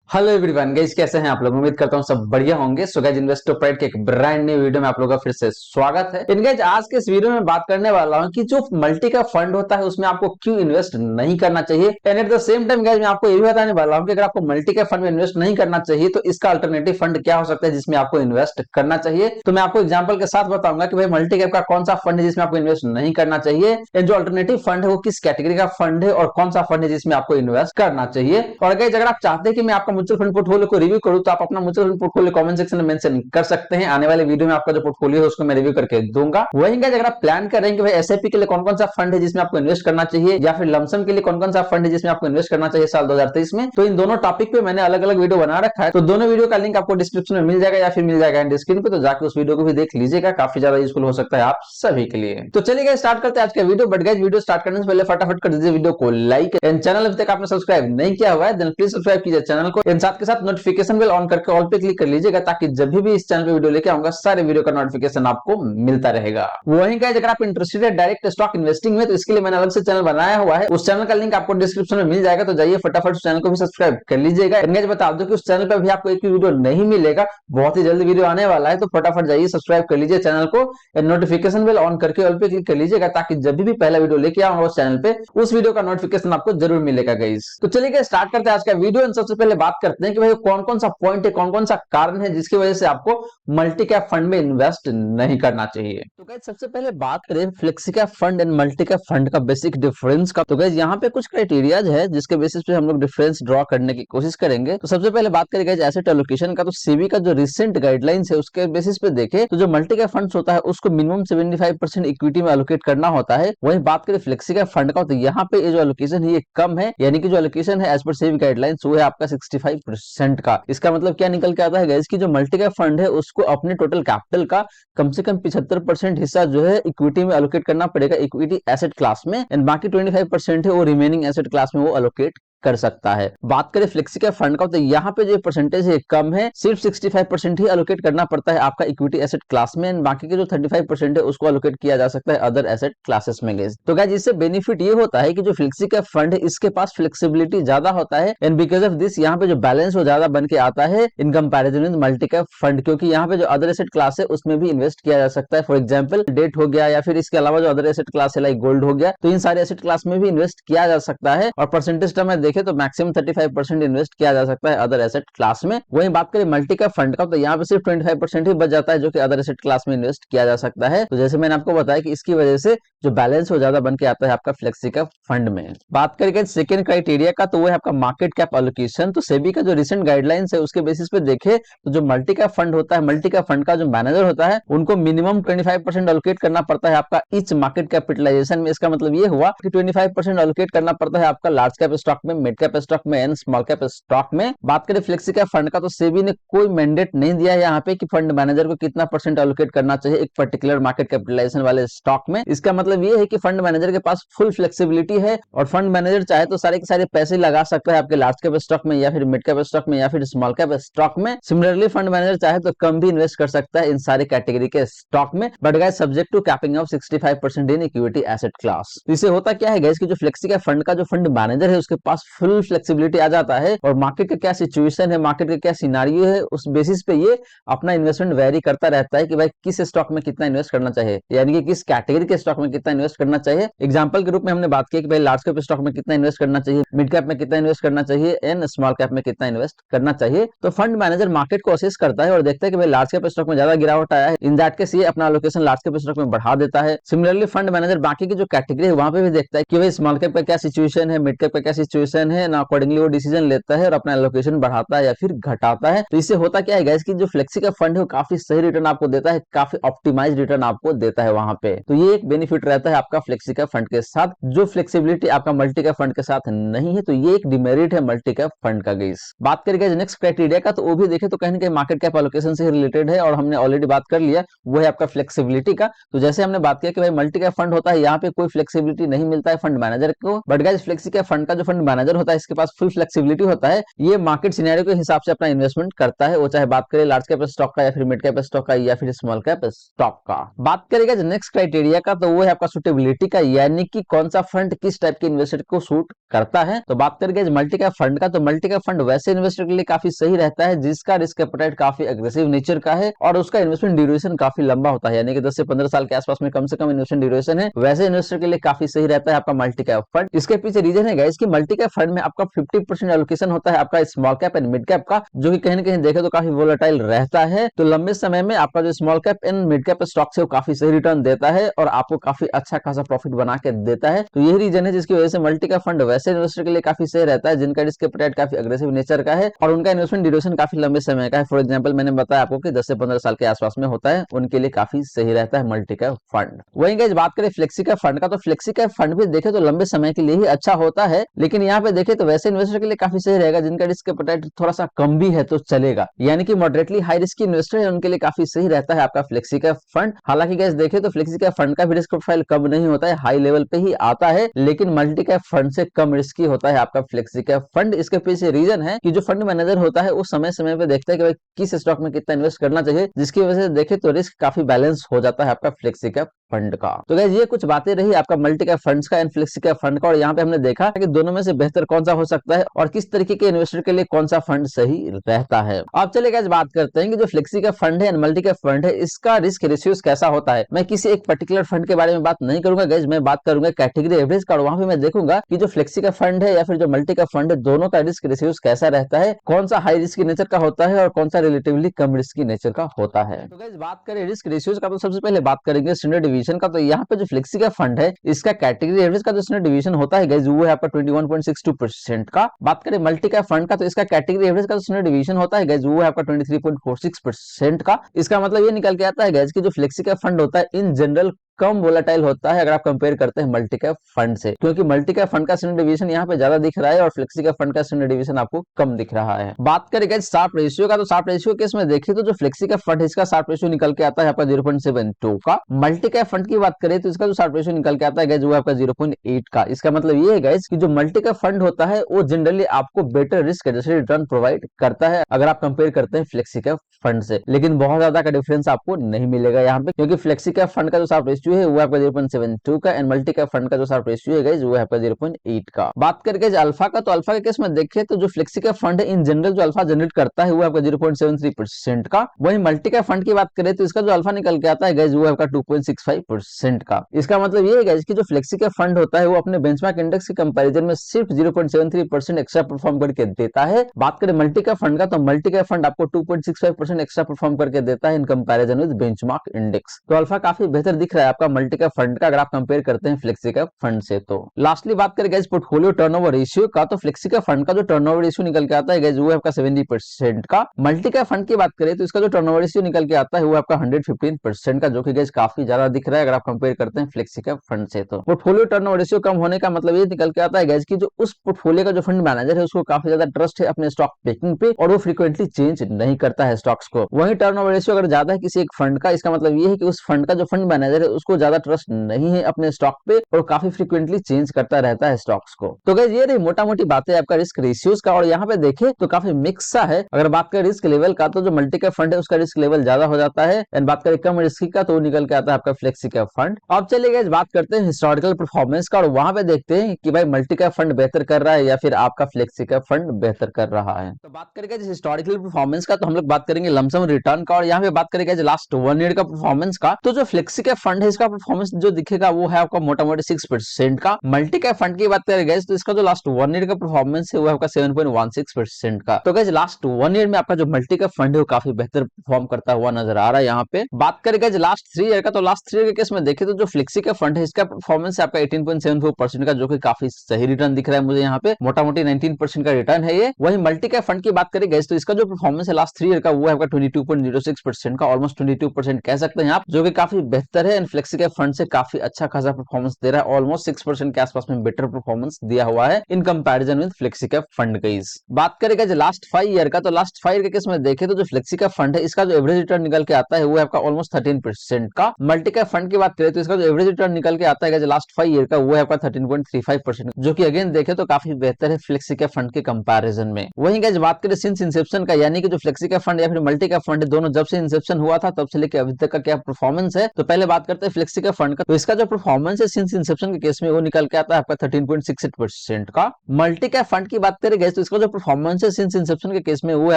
Hello everyone guys, कैसे हैं आप लोग। उम्मीद करता हूं सब बढ़िया होंगे। सो गाइस, इन्वेस्टर प्राइड के एक ब्रांड न्यू वीडियो में आप लोगों का फिर से स्वागत है। इन गाइस, आज के इस वीडियो में बात करने वाला हूं कि जो मल्टी का फंड होता है उसमें आपको क्यों इन्वेस्ट नहीं करना चाहिए। And at the same time guys, मैं आपको ये भी बताने वाला हूं कि अगर आपको मल्टी का फंड में इन्वेस्ट नहीं करना चाहिए तो इसका अल्टरनेटिव फंड क्या हो सकता है जिसमें आपको इन्वेस्ट करना चाहिए। तो मैं आपको एग्जाम्पल के साथ बताऊंगा कि भाई मल्टी कैप का कौन सा फंड है जिसमें आपको इन्वेस्ट नहीं करना चाहिए, एंड जो अल्टरनेटिव फंड है वो किस कैटेगरी का फंड है और कौन सा फंड है जिसमें आपको इन्वेस्ट करना चाहिए। और गाइस, अगर आप चाहते हैं कि मैं आपका म्यूचुअल फंड पोर्टफोलियो रिव्यू करूं तो आप अपना mutual fund portfolio comment section में मेंशन कर सकते हैं। आने वाले वीडियो में आपका जो पोर्टफोलियो है उसको मैं रिव्यू करके दूंगा। वहीं गाइस, अगर आप प्लान कर रहे हैं कि भाई एसआईपी के लिए कौन कौन सा फंड है जिसमें आपको इन्वेस्ट करना चाहिए या फिर लमसम के लिए कौन कौन सा फंड है जिसमें आपको इन्वेस्ट करना चाहिए साल 2023 में, तो इन दोनों टॉपिक पे मैंने अलग अलग वीडियो बना रखा है। तो दोनों वीडियो का लिंक आपको डिस्क्रिप्शन में मिल जाएगा या फिर मिल जाएगा एंड स्क्रीन पे, तो जाकर उस वीडियो को भी देख लीजिएगा। काफी ज्यादा यूजफुल हो सकता है आप सभी के लिए। तो चलिए स्टार्ट करते हैं आज का video. But guys, video start करने से पहले फटाफट कर दीजिए वीडियो को लाइक, एंड चैनल अभी तक आपने सब्सक्राइब नहीं किया हुआ है देन प्लीज सब्सक्राइब कीजिए चैनल को, एंड साथ के साथ नोटिफिकेशन बेल ऑन करके ऑल पे क्लिक कर लीजिएगा ताकि जब भी इस चैनल पे वीडियो लेके आऊंगा सारे वीडियो का नोटिफिकेशन आपको मिलता रहेगा। वहीं गाइस, अगर आप इंटरेस्टेड है डायरेक्ट स्टॉक इन्वेस्टिंग में तो इसके लिए मैंने अलग से चैनल बनाया हुआ है। उस चैनल का लिंक आपको डिस्क्रिप्शन में मिल जाएगा, तो जाइए फटाफट उस चैनल को भी सब्सक्राइब कर लीजिएगा। गाइस, बता दो कि उस चैनल पर भी आपको एक भी वीडियो नहीं मिलेगा, बहुत ही जल्दी वीडियो आने वाला है। तो फटाफट जाइए सब्सक्राइब कर लीजिए चैनल को, नोटिफिकेशन बेल ऑन करके ऑल पे क्लिक कर लीजिएगा ताकि जब भी पहला वीडियो लेके आऊंगा उस चैनल पे उस वीडियो का नोटिफिकेशन आपको जरूर मिलेगा गाइस। तो चलिए स्टार्ट करते हैं आज का वीडियो। सबसे पहले बात करते हैं कि भाई कौन कौन सा पॉइंट है, कौन कौन सा कारण है जिसकी वजह से आपको मल्टी कैप फंड में इन्वेस्ट नहीं करना चाहिए। तो गाइस, सबसे पहले बात करें flexi cap fund and multi cap fund का बेसिक डिफरेंस का। तो गाइस, यहाँ पे कुछ क्राइटेरियाज है जिसके बेसिस पे हम लोग डिफरेंस ड्रॉ करने की कोशिश करेंगे। तो सबसे पहले बात करें गाइस एसेट एलोकेशन का, तो सेबी का जो रिसेंट गाइडलाइंस है उसके बेसिस पे देखे तो जो मल्टी कैप फंड होता है उसको मिनिमम 75% इक्विटी में एलोकेट करना होता है। वहीं बात करें फ्लेक्सी कैप फंड का, तो यहाँ पे ये जो एलोकेशन है ये कम है, यानी कि जो एलोकेशन है एज पर सेबी गाइडलाइंस वो है आपका 65% का। इसका मतलब क्या निकल के आता है गाइस कि जो मल्टी कैप फंड है उसको अपने टोटल कैपिटल का कम से कम 75% हिस्सा जो है इक्विटी में एलोकेट करना पड़ेगा, इक्विटी एसेट क्लास में, एंड बाकी 25% है वो रिमेनिंग एसेट क्लास में वो एलोकेट कर सकता है। बात करें फ्लेक्सी कैप फंड का, तो यहाँ पे जो परसेंटेज है कम है, सिर्फ 65% ही एलोकेट करना पड़ता है आपका इक्विटी एसेट क्लास में, एंड बाकी के जो 35% है उसको एलोकेट किया जा सकता है अदर एसेट क्लासेस में गाइस। तो गाइस, इससे बेनिफिट ये होता है कि जो फ्लेक्सी कैप फंड है इसके पास फ्लेक्सिबिलिटी ज्यादा होता है, एंड बिकॉज ऑफ दिस यहाँ पे जो बैलेंस वो ज्यादा बन के आता है in comparison with multi cap fund, क्योंकि यहाँ पे जो अदर एसेट क्लास है उसमें भी इन्वेस्ट किया जा सकता है। फॉर एग्जाम्पल डेट हो गया या फिर इसके अलावा जो अदर एसेट क्लास है लाइक गोल्ड हो गया, तो इन सारे एसेट क्लास में भी इन्वेस्ट किया जा सकता है। और परसेंटेज टर्म में देखे तो मैक्सिमम 35% इन्वेस्ट किया जा सकता है अदर एसेट क्लास में। वहीं बात करें मल्टी कैप फंड का, तो यहाँ पे सिर्फ 25% ही बच जाता है जो कि अदर एसेट क्लास में इन्वेस्ट किया जा सकता है। तो जैसे मैंने आपको बताया कि इसकी वजह से जो बैलेंस हो ज्यादा बन के आता है आपका फ्लेक्सी कैप फंड में। बात करेंगे सेकंड क्राइटेरिया का, तो वो है आपका मार्केट कैप एलोकेशन। तो सेबी का जो रिसेंट गाइडलाइंस है उसके बेसिस पे देखे तो जो मल्टी कैप फंड होता है, मल्टी कैप फंड का जो मैनेजर होता है उनको मिनिमम 25% एलोकेट करना पड़ता है आपका इच मार्केट कैपिटलाइजेशन में। इसका मतलब ये हुआ कि 25% एलोकेट करना पड़ता है आपका लार्ज कैप स्टॉक में, मिड कैप स्टॉक में एंड स्मॉल कैप स्टॉक में। बात करें फ्लेक्सी कैप फंड का, तो सेबी ने कोई मैंडेट नहीं दिया है यहाँ पे कि फंड मैनेजर को कितना परसेंट एलोकेट करना चाहिए एक पर्टिकुलर मार्केट कैपिटलाइजेशन वाले स्टॉक में। इसका मतलब ये है कि फंड मैनेजर के पास फुल फ्लेक्सिबिलिटी है और फंड मैनेजर चाहे तो सारे के सारे पैसे लगा सकता है आपके लार्ज कैप स्टॉक में या फिर मिड कैप स्टॉक में या फिर स्मॉल कैप स्टॉक में। सिमिलरली फंड मैनेजर चाहे तो कम भी इन्वेस्ट कर सकता है इन सारे कैटेगरी के स्टॉक में, but guys subject to capping of 65% in equity asset class. इससे होता क्या है गाइस कि जो फ्लेक्सी कैप फंड का जो फंड मैनेजर है उसके पास फुल फ्लेक्सिबिलिटी आ जाता है और मार्केट का क्या सिचुएशन है, मार्केट का क्या सिनारियो है, उस बेसिस पे ये अपना इन्वेस्टमेंट वेरी करता रहता है कि भाई किस स्टॉक में कितना इन्वेस्ट करना चाहिए, यानी कि किस कैटेगरी के स्टॉक में कितना इन्वेस्ट करना चाहिए। एग्जांपल के रूप में हमने बात की कि भाई लार्ज कैप स्टॉक में कितना इन्वेस्ट करना चाहिए, मिड कैप में कितना इन्वेस्ट करना चाहिए एंड स्मॉल कैप में कितना इन्वेस्ट करना चाहिए। तो फंड मैनेजर मार्केट को असेस करता है और देखता है कि भाई लार्ज कैप स्टॉक में ज्यादा गिरावट आया है, इन दैट केस ये अपना एलोकेशन लार्ज कैप स्टॉक में बढ़ा देता है। सिमिलरली फंड मैनेजर बाकी की जो कैटेगरी है वहां पे भी देखता है कि भाई स्मॉल कैप का क्या सिचुएशन है, मिड कैप का क्या सिचुएशन है, ना अकॉर्डिंगली वो डिसीजन लेता है और अपना एलोकेशन बढ़ाता है या फिर घटाता है। तो इससे होता क्या है गाइस कि जो फ्लेक्सी का फंड है वो काफी सही रिटर्न आपको देता है, काफी ऑप्टिमाइज रिटर्न आपको देता है वहां पे। तो ये एक बेनिफिट रहता है आपका फ्लेक्सी का फंड के साथ, जो फ्लेक्सिबिलिटी आपका मल्टी कैप फंड के साथ नहीं है। तो ये एक डिमेरिट है मल्टी कैप फंड का गाइस। बात करेंगे नेक्स्ट क्राइटेरिया का, तो वो भी देखे तो कहीं ना कहीं मार्केट कैप एलोकेशन से रिलेटेड है और हमने ऑलरेडी बात कर लिया, वो है आपका फ्लेक्सिबिलिटी का। तो जैसे हमने बात किया कि भाई मल्टी कैप फंड होता है यहाँ पे कोई फ्लेक्सिबिलिटी नहीं मिलता है फंड मैनेजर को, but guys flexi cap fund का जो फंड मैनेजर मैनेजर होता है इसके पास फुल फ्लेक्सिबिलिटी होता है, ये मार्केट सिनेरियो के हिसाब से अपना इन्वेस्टमेंट करता है, वो चाहे बात करें लार्ज कैप स्टॉक का या फिर मिड कैप स्टॉक का या फिर स्मॉल कैप स्टॉक का। बात करेगा नेक्स्ट क्राइटेरिया का, तो वो है आपका सुटेबिलिटी का, यानी कि कौन सा फंड किस टाइप के इन्वेस्टर को सूट करता है। तो बात करेंगे मल्टी कैप फंड का, तो मल्टी कैप फंड वैसे इन्वेस्टर के लिए काफी सही रहता है जिसका रिस्क एपेटाइट काफी एग्रेसिव नेचर का है और उसका इन्वेस्टमेंट ड्यूरेशन काफी लंबा होता है, यानी कि 10 से 15 साल के आसपास में कम से कम इन्वेस्टमेंट ड्यूरेशन है, वैसे इन्वेस्टर के लिए काफी सही रहता है आपका मल्टी कैप फंड। इसके पीछे रीजन है गाइस कि मल्टी कैप फंड में आपका 50% एलोकेशन होता है आपका small cap and mid cap का, जो कि कहीं ना कहीं देखे तो काफी वोलेटाइल रहता है। तो लंबे समय में आपका जो small cap and mid cap stock है वो काफी सही रिटर्न देता है और आपको काफी अच्छा खासा प्रॉफिट बना के देता है। तो यही रीजन है जिसकी वजह से मल्टी कैप फंड वैसे इन्वेस्टर के लिए काफी सही रहता है जिनका रिस्क एपेटाइट काफी अग्रेसिव नेचर का है और उनका इन्वेस्टमेंट ड्यूरेशन काफी लंबे समय का है। फॉर एग्जांपल मैंने बताया आपको कि 10 से 15 साल के आसपास में होता है, उनके लिए काफी सही रहता है मल्टी कैप फंड। वहीं गाइस बात करें फ्लेक्सी कैप फंड का, तो फ्लेक्सी कैप फंड भी देखे तो लंबे समय के लिए ही अच्छा होता है, लेकिन यहाँ पे देखे तो वैसे इन्वेस्टर के लिए काफी सही रहेगा जिनका रिस्क एपेटाइट थोड़ा सा कम भी है तो चलेगा, यानी कि मॉडरेटली हाई रिस्क इन्वेस्टर है उनके लिए काफी सही रहता है आपका फ्लेक्सी कैप फंड। हालांकि गाइस देखे तो फ्लेक्सी कैप फंड का भी रिस्क प्रोफाइल कम नहीं होता है, हाई लेवल पे ही आता है, लेकिन मल्टी कैप फंड से कम रिस्की होता है आपका फ्लेक्सी कैप फंड। इसके पीछे रीजन है कि जो फंड मैनेजर होता है वो समय समय पे देखता है कि भाई किस स्टॉक में कितना इन्वेस्ट करना चाहिए, जिसकी वजह से देखे तो रिस्क काफी बैलेंस हो जाता है आपका फ्लेक्सी कैप फंड का। तो गाइस ये कुछ बातें रही आपका मल्टी कैप फंड्स का एंड फ्लेक्सी कैप फंड का, और यहाँ पे हमने देखा कि दोनों में से बेहतर कौन सा हो सकता है और किस तरीके के इन्वेस्टर के लिए कौन सा फंड सही रहता है। अब चलिए गाइस बात करते हैं कि जो फ्लेक्सी कैप फंड है एंड मल्टी कैप फंड है इसका रिस्क रेशियोज कैसा होता है। मैं किसी एक पर्टिकुलर फंड के बारे में बात नहीं करूंगा गाइस, मैं बात करूंगा कैटेगरी एवरेज का, और वहां पे मैं देखूंगा कि जो फ्लेक्सी कैप फंड है या फिर जो मल्टी कैप फंड है दोनों का रिस्क रेशियोज कैसा रहता है, कौन सा हाई रिस्क नेचर का होता है और कौन सा रिलेटिवली कम रिस्क नेचर का होता है। तो गाइस बात करें रिस्क रेशियोज का, तो सबसे पहले बात करेंगे स्टैंडर्ड डिवीजन का। तो यहाँ पे जो फ्लेक्सी कैप फंड है इसका कैटेगरी एवरेज का जो स्टैंडर्ड डिवीजन होता है गाइस वो है आपका 21.62% का। बात करें मल्टी कैप फंड का, तो इसका कैटेगरी एवरेज का जो स्टैंडर्ड डिवीजन होता है गाइस वो है आपका 23.46% का। इसका मतलब ये निकल के आता है गाइस कि जो फ्लेक्सी कैप फंड होता है इन जनरल कम वोलेटाइल होता है अगर आप कंपेयर करते हैं मल्टी कैप फंड से, क्योंकि मल्टी कैप फंड का स्टैंडर्ड डिवीजन यहाँ पे ज्यादा दिख रहा है और फ्लेक्सी कैप फंड का स्टैंडर्ड डिवीजन आपको कम दिख रहा है। बात करें शार्प रेशियो का, तो शार्प रेशियो केस में देखिए तो जो फ्लेक्सी कैप फंड है इसका शार्प रेशियो निकल के आता है आपका 0.72 का। मल्टी कैप फंड की बात करें तो इसका जो शार्प रेशियो निकल के आता है वो आपका 0.8 का। इसका मतलब ये है गाइस कि जो मल्टी कैप फंड होता है वो जनरली आपको better risk adjusted return provide करता है अगर आप कंपेयर करते हैं फ्लेक्सी कैप फंड से, लेकिन बहुत ज्यादा का डिफरेंस आपको नहीं मिलेगा यहाँ पे, क्योंकि फ्लेक्सी कैप फंड का जो शार्प रेशियो है वो आपका 0.72 का एंड मल्टी कैप फंड का जो शार्प रेशियो है गाइस वो है आपका 0.8 का। बात करके अल्फा का, तो अल्फा के केस में देखें तो जो फ्लेक्सी कैप फंड है इन जनरल जो अल्फा जनरेट करता है वो आपका 0.73% का। वहीं मल्टी कैप फंड की बात करें तो इसका जो अल्फा निकल के आता है गाइस वो है आपका 2.65% का। इसका मतलब ये है गाइस कि जो फ्लेक्सी कैप फंड होता है वो अपने बेंचमार्क इंडेक्स के कंपैरिजन में सिर्फ 0.73% एक्स्ट्रा परफॉर्म करके देता है। बात करें मल्टी कैप फंड का, तो मल्टी कैप फंड आपको 2.65% एक्स्ट्रा परफॉर्म करके देता है in comparison with benchmark index. तो अल्फा काफी बेहतर दिख रहा है आपका मल्टी कैप फंड का अगर आप कंपेयर करते हैं फ्लेक्सी कैप फंड से। तो लास्टली बात करें गाइस पोर्टफोलियो टर्नओवर रेशियो का, तो फ्लेक्सी कैप फंड का जो टर्नओवर रेशियो निकल के आता है गाइस वो है आपका 70% का। मल्टी कैप फंड की बात करें तो इसका जो टर्नओवर रेशियो निकल के आता है वो आपका 115% का, जो कि गाइस काफी ज्यादा दिख रहा है अगर आप कंपेयर करते हैं फ्लेक्सी कैप फंड से। तो पोर्टफोलियो टर्नओवर रेशियो कम होने का मतलब ये निकल के आता है गाइस कि जो उस पोर्टफोलियो का जो फंड मैनेजर है उसको काफी ज्यादा ट्रस्ट है अपने स्टॉक पिकिंग पे और वो फ्रीक्वेंटली चेंज नहीं करता है स्टॉक्स को। वहीं टर्नओवर रेशियो अगर ज्यादा है किसी एक फंड का, इसका मतलब ये है कि उस फंड का जो फंड मैनेजर है उसको ज्यादा ट्रस्ट नहीं है अपने स्टॉक पे और काफी फ्रीक्वेंटली चेंज करता रहता है स्टॉक्स को। तो गाइस ये रही मोटा मोटी बातें आपका रिस्क रेशियोज का, और यहाँ पे देखें तो काफी मिक्स सा है। अगर बात करें रिस्क लेवल का तो जो मल्टी कैप फंड है उसका रिस्क लेवल ज्यादा हो जाता है, एंड बात करें कम रिस्क का तो निकल के आता है आपका फ्लेक्सी कैप फंड। अब चलिए गाइस बात करते हैं हिस्टोरिकल परफॉर्मेंस का, और वहां पे देखते हैं कि भाई मल्टी कैप फंड बेहतर कर रहा है या फिर आपका फ्लेक्सी कैप फंड बेहतर कर रहा है। तो बात करेंगे हिस्टोरिकल परफॉर्मेंस का, तो हम लोग बात करेंगे लमसम रिटर्न का, और यहाँ पे बात करेंगे लास्ट 1 ईयर का परफॉर्मेंस का। तो जो फ्लेक्सी कैप फंड है इसका परफॉर्मेंस जो दिखेगा वो है आपका मोटा मोटी 6% का। मल्टी कैप फंड की बात करेंगे तो इसका जो लास्ट 1 ईयर का परफॉर्मेंस है वो आपका 7.16% का। तो गाइस लास्ट 1 ईयर में आपका जो मल्टी कैप फंड है वो काफी बेहतर परफॉर्म करता हुआ नजर आ रहा है यहाँ पे। बात करेंगे लास्ट 3 ईयर का, तो लास्ट 3 ईयर के केस में देखें तो जो फ्लेक्सी कैप फंड है इसका परफॉर्मेंस है आपका 18.74% का, जो कि काफी सही रिटर्न दिख रहा है मुझे यहाँ पे, मोटा मोटी 19% का रिटर्न है ये। वही मल्टी कैप फंड की बात करेंगे तो इसका जो परफॉर्मेंस है लास्ट 3 ईयर का वो है आपका 22.06% का, ऑलमोस्ट 22% कह सकते हैं आप, जो कि काफी बेहतर है। फ्लेक्सी कैप फंड से काफी अच्छा खासा परफॉर्मेंस दे रहा है, ऑलमोस्ट 6% के आसपास में बेटर परफॉर्मेंस दिया हुआ है in comparison with flexi cap fund guys. बात करेगा जो लास्ट 5 ईयर का, तो लास्ट 5 ईयर के केस में देखें तो जो फ्लेक्सी कैप फंड है इसका जो एवरेज रिटर्न निकल के आता है वो है आपका ऑलमोस्ट 13% का। मल्टी कैप फंड की बात करें तो इसका जो एवरेज रिटर्न निकल के आता है जो लास्ट 5 ईयर का वो है आपका 13.35%, जो कि अगेन देखें तो काफी बेहतर है फ्लेक्सी कैप फंड के कंपैरिजन में। वहीं गाइस बात करें सिंस इंसेप्शन का, यानी कि जो फ्लेक्सी कैप फंड या फिर मल्टी कैप फंड दोनों जब से इंसेप्शन हुआ था तब से लेकर अभी तक का क्या परफॉर्मेंस है, तो पहले बात करते हैं फ्लेक्सी कैप फंड का। तो इसका जो परफॉर्मेंस है सिंस इंसेप्शन के केस में वो निकल के आता है आपका 13.68% का। मल्टी कैप फंड की बात करें तो इसका जो परफॉर्मेंस है सिंस इंसेप्शन के केस में वो है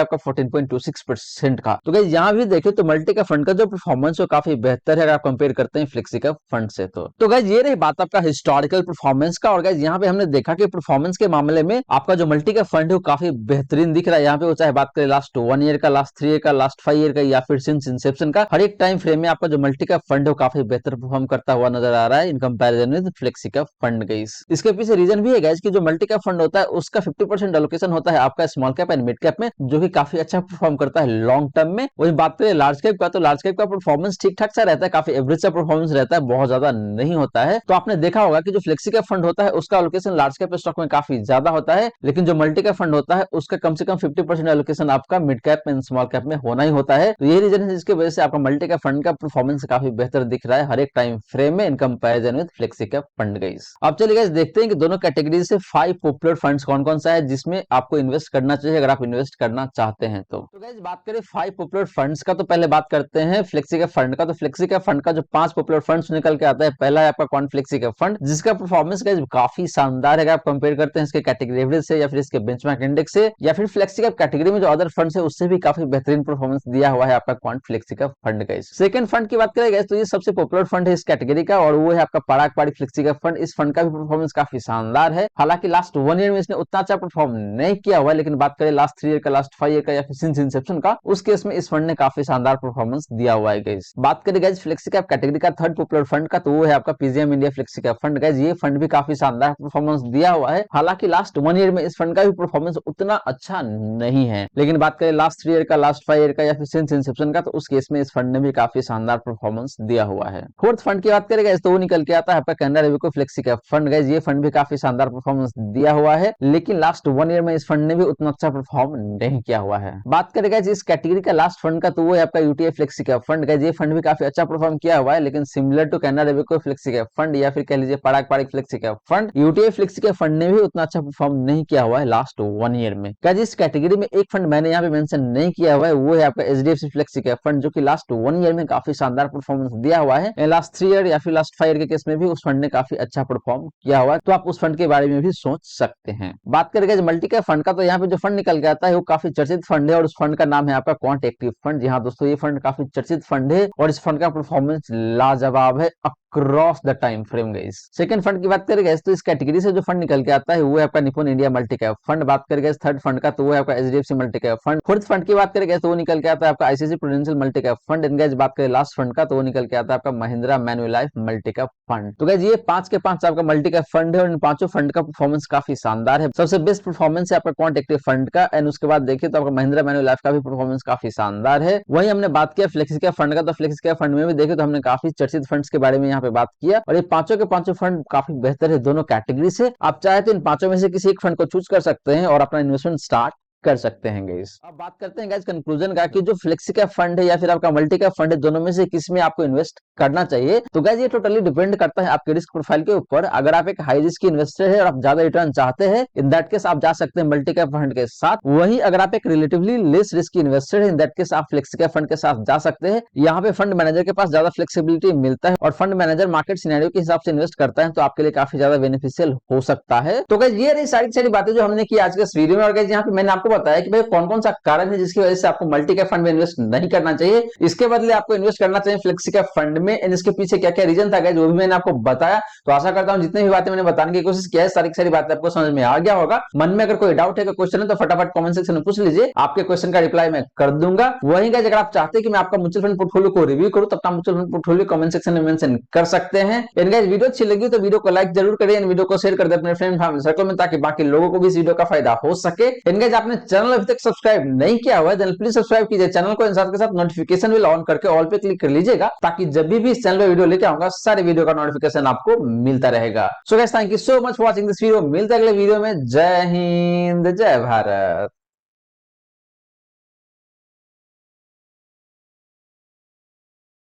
आपका 14.26% का। तो गाइस यहाँ भी देखें तो मल्टी कैप फंड का जो परफॉर्मेंस है काफी बेहतर है अगर आप कंपेयर करते हैं फ्लेक्सी कैप फंड से। तो गाइस ये रही बात आपका हिस्टोरिकल परफॉर्मेंस का। और गाइस यहाँ पे हमने देखा कि परफॉर्मेंस के मामले में आपका जो मल्टी कैप फंड है वो काफी बेहतरीन दिख रहा है। यहाँ पे वो चाहे बात करें लास्ट 1 ईयर का, लास्ट 3 ईयर का, लास्ट 5 ईयर का या फिर सिंस इंसेप्शन का, हर एक टाइम फ्रेम में आपका जो मल्टी कैप फंड है वो काफी बेहतर परफॉर्म करता हुआ नजर आ रहा है in comparison with flexi cap fund guys. इसके पीछे रीजन भी है गाइस कि जो मल्टी कैप फंड होता है उसका 50% एलोकेशन होता है आपका small cap and mid cap में, जो कि काफी अच्छा परफॉर्म करता है लॉन्ग टर्म में। वही बात करें लार्ज कैप का, तो लार्ज कैप का परफॉर्मेंस ठीक ठाक सा रहता है, काफी एवरेज सा परफॉर्मेंस रहता है, बहुत ज्यादा नहीं होता है। तो आपने देखा होगा कि जो फ्लेक्सी कैप फंड होता है उसका एलोकेशन लार्ज कैप स्टॉक में काफी ज्यादा होता है, लेकिन जो मल्टी कैप फंड होता है उसका कम से कम 50% एलोकेशन आपका mid cap and small cap में होना ही होता है। तो ये रीजन है जिसकी वजह से आपका मल्टी कैप फंड का परफॉर्मेंस काफी बेहतर दिख रहा है हर एक टाइम फ्रेम में in comparison with flexi cap fund guys. अब चलिए गाइस देखते हैं कि दोनों कैटेगरी से 5 पॉपुलर फंड्स कौन कौन सा है जिसमें आपको इन्वेस्ट करना चाहिए अगर आप इन्वेस्ट करना चाहते हैं। तो गाइस बात करें 5 पॉपुलर फंड्स का, तो पहले बात करते हैं फ्लेक्सी कैप फंड का। तो फ्लेक्सी कैप फंड का जो 5 पॉपुलर फंड्स निकल के आता है, पहला है आपका कॉन फ्लेक्सी कैप फंड, जिसका परफॉर्मेंस गाइस काफी शानदार है अगर आप कंपेयर करते हैं इसके कैटेगरी एवरेज से या फिर इसके बेंचमार्क इंडेक्स से या फिर फ्लेक्सी कैप कैटेगरी में जो अदर फंड्स है उससे भी काफी बेहतरीन परफॉर्मेंस दिया हुआ है आपका Quant flexi cap fund guys. Second fund की बात करें गाइस तो ये सबसे पॉपुलर फंड है इस कैटेगरी का और वो है आपका पराग पाड़ी फ्लेक्सी कैप फंड। इस फंड का भी परफॉर्मेंस काफी शानदार है, हालांकि लास्ट 1 ईयर में इसने उतना अच्छा परफॉर्म नहीं किया हुआ है, लेकिन बात करें लास्ट 3 ईयर का, लास्ट 5 ईयर का या फिर सिंस इंसेप्शन का, उस केस में इस फंड ने काफी शानदार परफॉर्मेंस दिया हुआ है गाइस। बात करें गाइस फ्लेक्सी कैप कैटेगरी का थर्ड पॉपुलर फंड का, तो वो है आपका PGM India flexi cap fund guys. ये फंड भी काफी शानदार परफॉर्मेंस दिया हुआ है, हालांकि लास्ट 1 ईयर में इस फंड का भी परफॉर्मेंस उतना अच्छा नहीं है, लेकिन बात करें लास्ट 3 ईयर का, लास्ट 5 ईयर का या फिर सिंस इंसेप्शन का, तो उस केस में इस फंड ने भी काफी शानदार परफॉर्मेंस दिया हुआ है। फोर्थ फंड की बात करें तो वो निकल के आता है आपका Canara Robeco flexi cap fund guys. ये फंड भी काफी शानदार परफॉर्मेंस दिया हुआ है, लेकिन लास्ट 1 ईयर में इस फंड ने भी उतना अच्छा परफॉर्म नहीं किया हुआ है। बात करें गाइस इस कैटेगरी का लास्ट फंड का, तो वो है आपका UTI flexi cap fund guys. ये फंड भी काफी अच्छा परफॉर्म किया हुआ है, लेकिन similar to Canara Robeco flexi cap fund या फिर कह लीजिए पराग पाड़ी flexi cap fund, UTI flexi cap fund ने भी उतना अच्छा परफॉर्म नहीं किया हुआ है लास्ट 1 ईयर में गाइस। इस कैटेगरी में एक फंड मैंने यहाँ पे मेंशन नहीं किया हुआ है, वो है आपका एचडीएफसी फ्लेक्सी कैप फंड, जो कि लास्ट 1 ईयर में काफी शानदार परफॉर्मेंस दिया हुआ है। लास्ट 3 ईयर या फिर लास्ट 5 ईयर के केस में भी उस फंड ने काफी अच्छा परफॉर्म किया हुआ है, तो आप उस फंड के बारे में भी सोच सकते हैं। बात करेंगे मल्टी कैप फंड का, तो यहाँ पे जो फंड निकल के आता है वो काफी चर्चित फंड है और उस फंड का नाम है आपका क्वांट एक्टिव फंड। जी हाँ दोस्तों, ये फंड काफी चर्चित फंड है और इस फंड का परफॉर्मेंस लाजवाब है cross the time frame guys. Second fund की बात करेंगे तो इस कैटेगरी से जो फंड निकल के आता है वो है आपका निपुण इंडिया मल्टी कैप फंड। बात करेंगे थर्ड फंड का, तो वो है आपका HDFC multi cap fund. Fourth fund की बात करेंगे तो वो निकल के आता है आपका ICICI Prudential multi cap fund. And guys बात करें लास्ट फंड का, तो वो निकल के आता है आपका महिंद्रा मैन्युलाइफ मल्टी कैप फंड। तो गाइस ये 5 के 5 आपका मल्टी कैप फंड है और इन पांचों फंड का परफॉर्मेंस काफी शानदार है। सबसे बेस्ट परफॉर्मेंस है आपका क्वांट एक्टिव फंड का, एंड उसके बाद देखिए तो आपका महिंद्रा मैन्युलाइफ का भी परफॉर्मेंस काफी शानदार है। वही हमने बात किया फ्लेक्सी कैप फंड का, तो फ्लेक्सी कैप फंड में भी देखे तो हमने काफी चर्चित फंड्स के बारे में यहाँ पे बात किया और ये पांचों के पांचों फंड काफी बेहतर है दोनों कैटेगरी से। आप चाहे तो इन पांचों में से किसी एक फंड को चूज कर सकते हैं और अपना इन्वेस्टमेंट स्टार्ट कर सकते हैं गाइस। अब बात करते हैं गाइस कंक्लूजन का कि जो फ्लेक्सी कैप फंड है या फिर आपका मल्टी कैप फंड है, दोनों में से किस में आपको इन्वेस्ट करना चाहिए। तो गाइस ये टोटली डिपेंड करता है आपके रिस्क प्रोफाइल के ऊपर। अगर आप एक हाई रिस्क इन्वेस्टर है और आप ज्यादा रिटर्न चाहते हैं, इन दैट केस आप जा सकते हैं मल्टी कैप फंड के साथ। वहीं अगर आप एक रिलेटिवली लेस रिस्क इन्वेस्टर है, इन दैट केस आप फ्लेक्सी कैप फंड के साथ जा सकते हैं। यहाँ पे फंड मैनेजर के पास ज्यादा फ्लेक्सिबिलिटी मिलता है और फंड मैनेजर मार्केट सिनेरियो के हिसाब से इन्वेस्ट करता है, तो आपके लिए काफी ज्यादा बेनिफिशियल हो सकता है। तो गाइस ये रही सारी बातें जो हमने की आज के इस वीडियो में। और गाइस यहाँ पे मैंने आपको बताया कि भाई कौन कौन सा कारण है जिसकी वजह से आपको मल्टी कैप फंड में इन्वेस्ट नहीं करना चाहिए, इसके बदले आपको इन्वेस्ट करना चाहिए फ्लेक्सी कैप फंड में। एंड इसके पीछे क्या क्या रीजन था गाइस वो भी मैंने आपको बताया। तो आशा करता हूं जितनी भी बातें मैंने बताने की कोशिश किया है सारी बातें आपको समझ में आ गया होगा। मन में अगर कोई डाउट है, कोई क्वेश्चन है, तो फटाफट कमेंट सेक्शन में पूछ लीजिए, आपके क्वेश्चन का रिप्लाई मैं कर दूंगा। वहीं गाइस अगर आप चाहते हैं कि मैं आपका म्यूचुअल फंड पोर्टफोलियो को रिव्यू करूं, तब आप mutual fund portfolio comment section में मेंशन कर सकते हैं। एंड गाइस वीडियो अच्छी लगी तो वीडियो को लाइक जरूर करिए, वीडियो को शेयर कर दे अपने फ्रेंड फैमिली सर्कल में, ताकि बाकी लोगों को भी इस वीडियो का फायदा हो सके। एंड गाइस आपने चैनल अभी तक सब्सक्राइब नहीं किया हुआ है देन प्लीज सब्सक्राइब कीजिए चैनल को, साथ के साथ नोटिफिकेशन बिल ऑन करके ऑल पे क्लिक कर लीजिएगा, ताकि जब भी इस चैनल पे वीडियो लेके आऊंगा सारे वीडियो का नोटिफिकेशन आपको मिलता रहेगा। So guys thank you so much for watching this video. मिलते हैं अगले वीडियो में। जय हिंद, जय भारत।